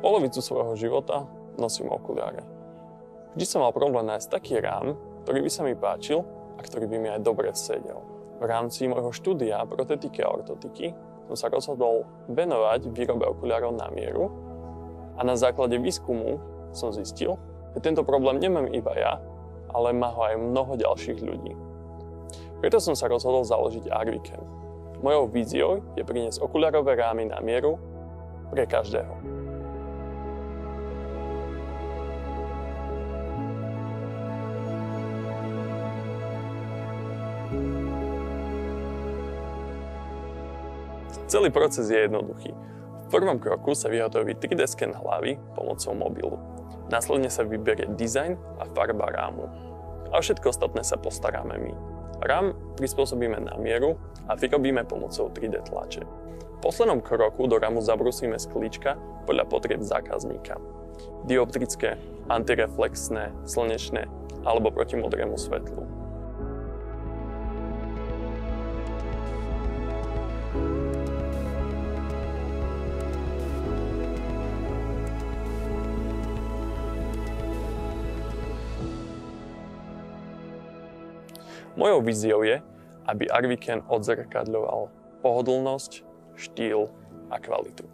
Polovicu svojho života nosím okuliare. Vždy som mal problém nájsť taký rám, ktorý by sa mi páčil a ktorý by mi aj dobre sedel. V rámci môjho štúdia protetiky a ortotiky som sa rozhodol venovať výrobe okuliarov na mieru a na základe výskumu som zistil, že tento problém nemám iba ja, ale má ho aj mnoho ďalších ľudí. Preto som sa rozhodol založiť Arviken. Mojou víziou je priniesť okuliarové rámy na mieru pre každého. Celý proces je jednoduchý. V prvom kroku sa vyhotoví 3D sken hlavy pomocou mobilu. Následne sa vyberie dizajn a farba rámu. A všetko ostatné sa postaráme my. Rám prispôsobíme na mieru a vyrobíme pomocou 3D tlače. V poslednom kroku do rámu zabrúsime sklíčka podľa potrieb zákazníka. Dioptrické, antireflexné, slnečné alebo proti modrému svetlu. Mojou víziou je, aby Arviken odzrkadľoval pohodlnosť, štýl a kvalitu.